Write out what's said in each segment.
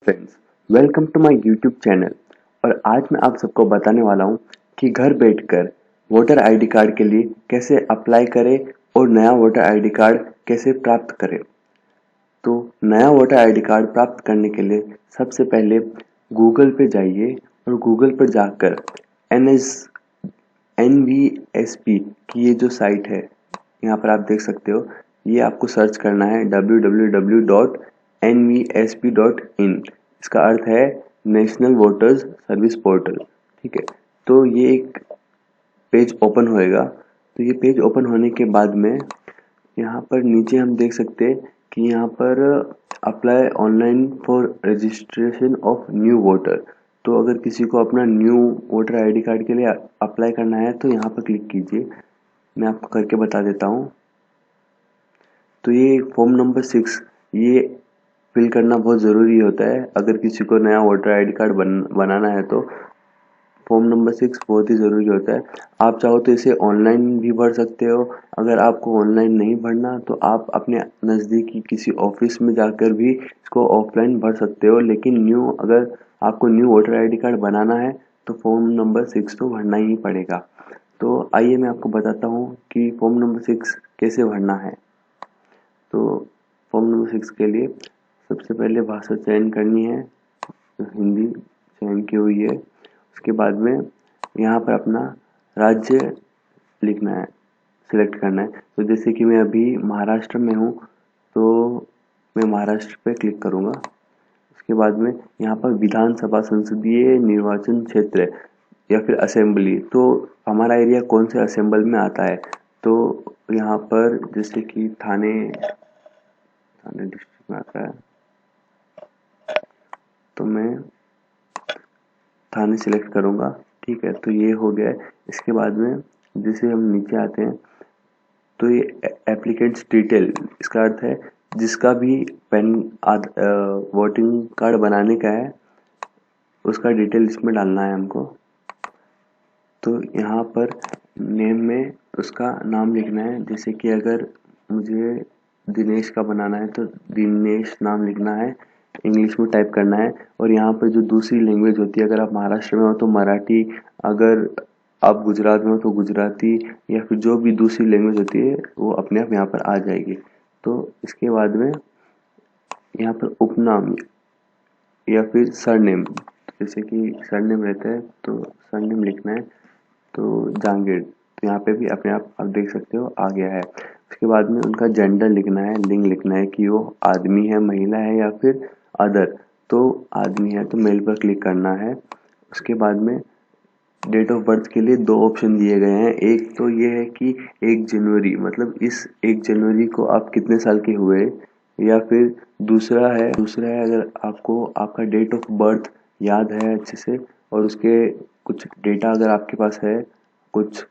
Friends, welcome to my YouTube channel. और आज मैं आप सबको बताने वाला हूँ कि घर बैठकर वोटर आईडी कार्ड के लिए कैसे अप्लाई करें और नया वोटर आईडी कार्ड कैसे प्राप्त करें। तो नया वोटर आईडी कार्ड प्राप्त करने के लिए सबसे पहले गूगल पे जाइए और गूगल पर जाकर NVSP की ये जो साइट है, यहाँ पर आप देख सकते हो, ये आपको सर्च करना है www.nvsp.in। इसका अर्थ है नेशनल वोटर्स सर्विस पोर्टल। ठीक है, तो ये एक पेज ओपन होएगा। तो ये पेज ओपन होने के बाद में यहाँ पर नीचे हम देख सकते हैं कि यहाँ पर apply online for registration of new voter. तो अगर किसी को अपना न्यू वोटर आईडी कार्ड के लिए अप्लाई करना है तो यहाँ पर क्लिक कीजिए। मैं आपको करके बता देता हूँ। तो ये फॉर्म नंबर 6 ये फिल करना बहुत ज़रूरी होता है। अगर किसी को नया वोटर आईडी कार्ड बनाना है तो फॉर्म नंबर 6 बहुत ही ज़रूरी होता है। आप चाहो तो इसे ऑनलाइन भी भर सकते हो। अगर आपको ऑनलाइन नहीं भरना तो आप अपने नज़दीकी किसी ऑफिस में जाकर भी इसको ऑफलाइन भर सकते हो। लेकिन अगर आपको न्यू वोटर आईडी कार्ड बनाना है तो फॉर्म नंबर 6 तो भरना ही पड़ेगा। तो आइए मैं आपको बताता हूँ कि फॉर्म नंबर 6 कैसे भरना है। तो फॉर्म नंबर 6 के लिए सबसे पहले भाषा चयन करनी है, तो हिंदी चयन की हुई है। उसके बाद में यहाँ पर अपना राज्य लिखना है, सिलेक्ट करना है। तो जैसे कि मैं अभी महाराष्ट्र में हूँ तो मैं महाराष्ट्र पे क्लिक करूँगा। उसके बाद में यहाँ पर विधानसभा संसदीय निर्वाचन क्षेत्र या फिर असेंबली, तो हमारा एरिया कौन से असेंबल में आता है। तो यहाँ पर जैसे कि थाने डिस्ट्रिक्ट में आता है, तो मैं थाने सिलेक्ट करूँगा। ठीक है, तो ये हो गया है। इसके बाद में जैसे हम नीचे आते हैं तो ये एप्लीकेंट्स डिटेल, इसका अर्थ है जिसका भी वोटिंग कार्ड बनाने का है उसका डिटेल इसमें डालना है हमको। तो यहाँ पर नेम में उसका नाम लिखना है। जैसे कि अगर मुझे दिनेश का बनाना है तो दिनेश नाम लिखना है, इंग्लिश में टाइप करना है। और यहाँ पर जो दूसरी लैंग्वेज होती है, अगर आप महाराष्ट्र में हो तो मराठी, अगर आप गुजरात में हो तो गुजराती, या फिर जो भी दूसरी लैंग्वेज होती है वो अपने आप यहाँ पर आ जाएगी। तो इसके बाद में यहाँ पर उपनाम या फिर सरनेम, जैसे कि सरनेम रहता है तो सरनेम लिखना है, तो जांगीर। तो यहाँ पे भी अपने आप देख सकते हो आ गया है। उसके बाद में उनका जेंडर लिखना है, लिंग लिखना है कि वो आदमी है, महिला है या फिर अदर। तो आदमी है तो मेल पर क्लिक करना है। उसके बाद में डेट ऑफ बर्थ के लिए दो ऑप्शन दिए गए हैं। एक तो ये है कि 1 जनवरी, मतलब इस 1 जनवरी को आप कितने साल के हुए, या फिर दूसरा है अगर आपको आपका डेट ऑफ बर्थ याद है अच्छे से और उसके कुछ डेटा अगर आपके पास है, कुछ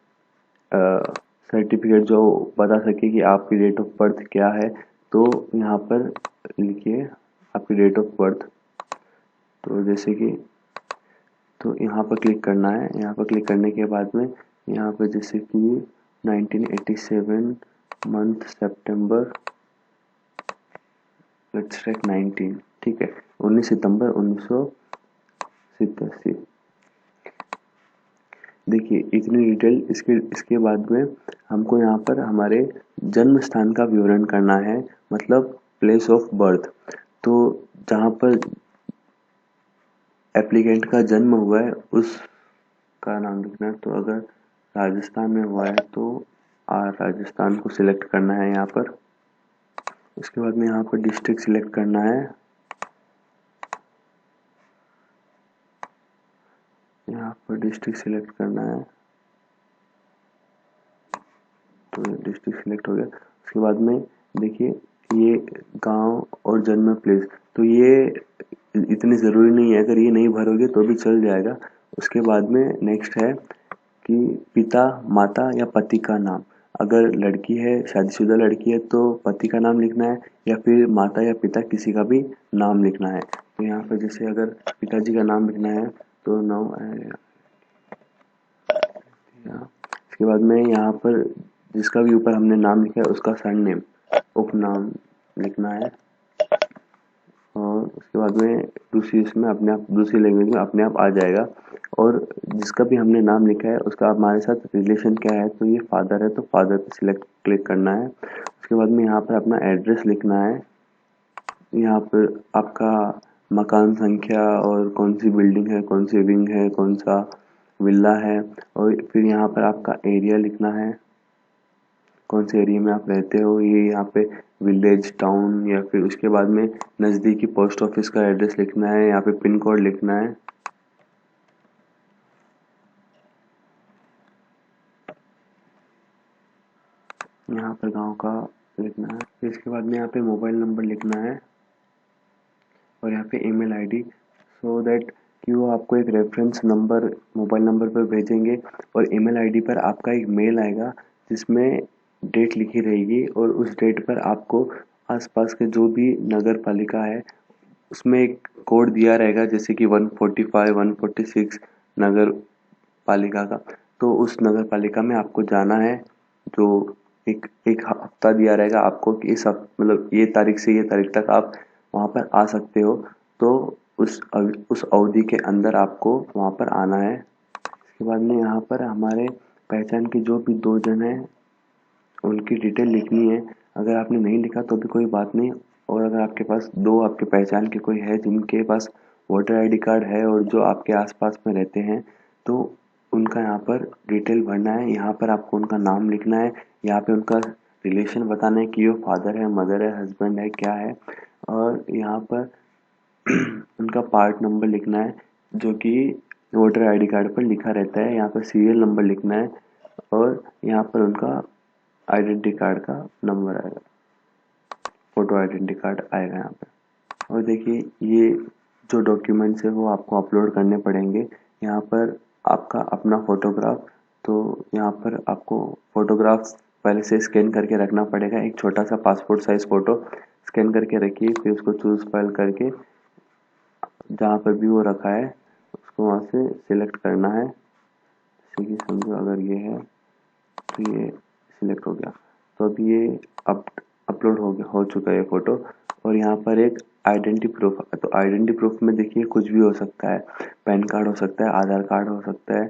सर्टिफिकेट जो बता सके कि आपकी डेट ऑफ बर्थ क्या है, तो यहाँ पर लिखिए आपकी डेट ऑफ बर्थ। तो जैसे कि तो यहाँ पर क्लिक करना है। यहाँ पर क्लिक करने के बाद में यहाँ पर जैसे कि 1987 मंथ सितंबर, लेट्स राइट 19, ठीक है, 19 सितंबर 1987। देखिए इतनी डिटेल। इसके बाद में हमको यहाँ पर हमारे जन्म स्थान का विवरण करना है, मतलब प्लेस ऑफ बर्थ। तो जहाँ पर एप्लीकेंट का जन्म हुआ है उसका नाम लिखना है। तो अगर राजस्थान में हुआ है तो राजस्थान को सिलेक्ट करना है यहाँ पर। उसके बाद में यहाँ पर डिस्ट्रिक्ट सिलेक्ट करना है। यहाँ पर डिस्ट्रिक्ट सिलेक्ट करना है, तो डिस्ट्रिक्ट सिलेक्ट हो गया। उसके बाद में देखिए ये गांव और जन्म प्लेस, तो ये इतनी ज़रूरी नहीं है, अगर ये नहीं भरोगे तो भी चल जाएगा। उसके बाद में नेक्स्ट है कि पिता, माता या पति का नाम। अगर लड़की है, शादीशुदा लड़की है तो पति का नाम लिखना है, या फिर माता या पिता किसी का भी नाम लिखना है। तो यहाँ पर जैसे अगर पिताजी का नाम लिखना है तो नाम आएगा। इसके बाद में यहाँ पर जिसका भी ऊपर हमने नाम लिखा है उसका सरनेम, उपनाम लिखना है। और उसके बाद में दूसरी इसमें अपने आप दूसरी लैंग्वेज में अपने आप आ जाएगा। और जिसका भी हमने नाम लिखा है उसका हमारे साथ रिलेशन क्या है, तो ये फादर है तो फादर पे सिलेक्ट क्लिक करना है। उसके बाद में यहाँ पर अपना एड्रेस लिखना है, यहाँ पर आपका मकान संख्या और कौन सी बिल्डिंग है, कौन सी विंग है, कौन सा विला है, और फिर यहाँ पर आपका एरिया लिखना है, कौन से एरिया में आप रहते हो, ये यहाँ पे विलेज टाउन, या फिर उसके बाद में नज़दीकी पोस्ट ऑफिस का एड्रेस लिखना है, यहाँ पे पिन कोड लिखना है। यहाँ पर गांव का लिखना है। फिर इसके बाद में यहाँ पे मोबाइल नंबर लिखना है और यहाँ पे ईमेल आईडी, सो दैट कि वो आपको एक रेफरेंस नंबर मोबाइल नंबर पर भेजेंगे और ईमेल आईडी पर आपका एक मेल आएगा जिसमें डेट लिखी रहेगी, और उस डेट पर आपको आसपास के जो भी नगर पालिका है उसमें एक कोड दिया रहेगा, जैसे कि 145 146 नगर पालिका का। तो उस नगर पालिका में आपको जाना है, जो एक एक हफ्ता दिया रहेगा आपको कि इस मतलब ये तारीख से ये तारीख तक आप वहाँ पर आ सकते हो। तो उस अवधि के अंदर आपको वहाँ पर आना है। इसके बाद में यहाँ पर हमारे पहचान के जो भी 2 जन हैं उनकी डिटेल लिखनी है। अगर आपने नहीं लिखा तो भी कोई बात नहीं, और अगर आपके पास 2 आपके पहचान के कोई है जिनके पास वोटर आईडी कार्ड है और जो आपके आसपास में रहते हैं, तो उनका यहाँ पर डिटेल भरना है। यहाँ पर आपको उनका नाम लिखना है, यहाँ पे उनका रिलेशन बताना है कि वो फादर है, मदर है, हस्बैंड है, क्या है, और यहाँ पर उनका पार्ट नंबर लिखना है जो कि वोटर आईडी कार्ड पर लिखा रहता है। यहाँ पर सीरियल नंबर लिखना है और यहाँ पर उनका आइडेंटिटी कार्ड का नंबर आएगा, फोटो आइडेंटिटी कार्ड आएगा यहाँ पे। और देखिए ये जो डॉक्यूमेंट्स है वो आपको अपलोड करने पड़ेंगे। यहाँ पर आपका अपना फोटोग्राफ, तो यहाँ पर आपको फोटोग्राफ पहले से स्कैन करके रखना पड़ेगा। एक छोटा सा पासपोर्ट साइज फ़ोटो स्कैन करके रखिए, फिर उसको चूज़ फाइल करके जहाँ पर भी वो रखा है उसको वहाँ से सिलेक्ट करना है। जैसे कि समझो अगर ये है तो ये सिलेक्ट हो गया, तो अब ये अपलोड हो चुका है ये फ़ोटो। और यहाँ पर एक आइडेंटिटी प्रूफ, तो आइडेंटिटी प्रूफ में देखिए कुछ भी हो सकता है, पैन कार्ड हो सकता है, आधार कार्ड हो सकता है,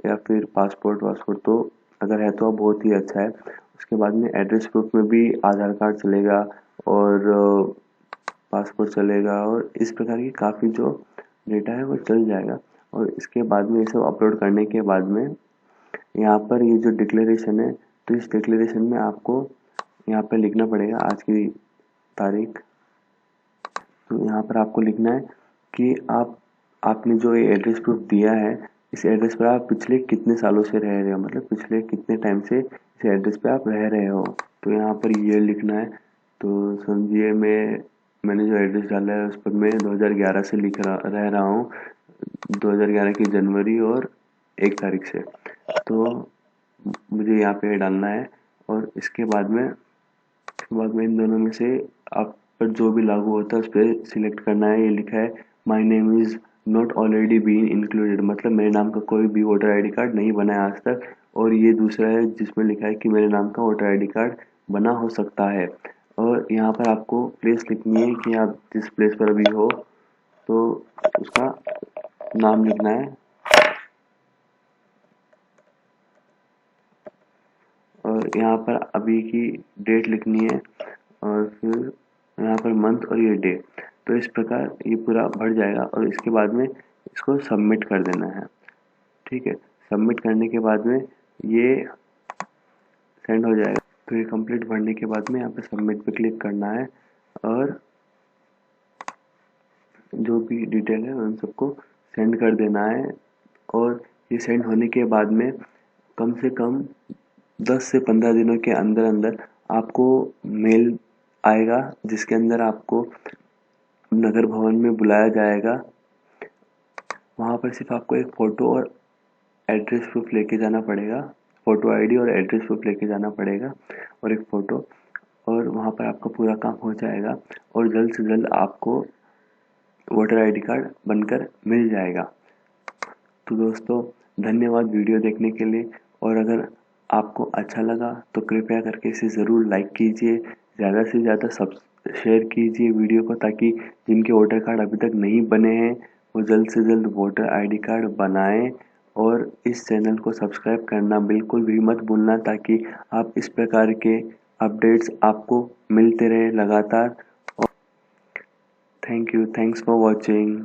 या फिर पासपोर्ट वासपोर्ट, तो अगर है तो बहुत ही अच्छा है। उसके बाद में एड्रेस प्रूफ में भी आधार कार्ड चलेगा और पासपोर्ट चलेगा, और इस प्रकार की काफ़ी जो डेटा है वो चल जाएगा। और इसके बाद में ये सब अपलोड करने के बाद में यहाँ पर ये जो डिक्लेरेशन है, तो इस डिक्लेरेशन में आपको यहाँ पर लिखना पड़ेगा आज की तारीख। तो यहाँ पर आपको लिखना है कि आपने जो ये एड्रेस प्रूफ दिया है, इस एड्रेस पर आप पिछले कितने सालों से रह रहे हो, मतलब पिछले कितने टाइम से इस एड्रेस पे आप रह रहे हो। तो यहाँ पर ये लिखना है। तो समझिए मैंने जो एड्रेस डाला है उस पर मैं 2011 से रह रहा हूँ, 2011 की जनवरी और 1 तारीख से। तो मुझे यहाँ पे डालना है, और इसके बाद में इन दोनों में से आप पर जो भी लागू होता है उस पर सिलेक्ट करना है। ये लिखा है my name is not already been included, मतलब मेरे नाम का कोई भी वोटर आईडी कार्ड नहीं बना है आज तक। और ये दूसरा है जिसमें लिखा है कि मेरे नाम का वोटर आईडी कार्ड बना हो सकता है। और यहाँ पर आपको प्लेस लिखनी है कि आप जिस प्लेस पर अभी हो तो उसका नाम लिखना है, और यहाँ पर अभी की डेट लिखनी है, और फिर यहाँ पर मंथ और ये डे। तो इस प्रकार ये पूरा भर जाएगा और इसके बाद में इसको सबमिट कर देना है। ठीक है, सबमिट करने के बाद में ये सेंड हो जाएगा। तो ये कंप्लीट भरने के बाद में यहाँ पे सबमिट पे क्लिक करना है, और जो भी डिटेल है उन सबको सेंड कर देना है। और ये सेंड होने के बाद में कम से कम 10 से 15 दिनों के अंदर अंदर आपको मेल आएगा, जिसके अंदर आपको नगर भवन में बुलाया जाएगा। वहाँ पर सिर्फ आपको एक फ़ोटो और एड्रेस प्रूफ लेके जाना पड़ेगा, फ़ोटो आईडी और एड्रेस प्रूफ लेके जाना पड़ेगा, और एक फ़ोटो, और वहाँ पर आपका पूरा काम हो जाएगा और जल्द से जल्द आपको वोटर आईडी कार्ड बनकर मिल जाएगा। तो दोस्तों धन्यवाद वीडियो देखने के लिए, और अगर आपको अच्छा लगा तो कृपया करके इसे ज़रूर लाइक कीजिए, ज़्यादा से ज़्यादा शेयर कीजिए वीडियो को, ताकि जिनके वोटर कार्ड अभी तक नहीं बने हैं वो जल्द से जल्द वोटर आईडी कार्ड बनाएं। और इस चैनल को सब्सक्राइब करना बिल्कुल भी मत भूलना, ताकि आप इस प्रकार के अपडेट्स आपको मिलते रहे लगातार। Thank you, thanks for watching.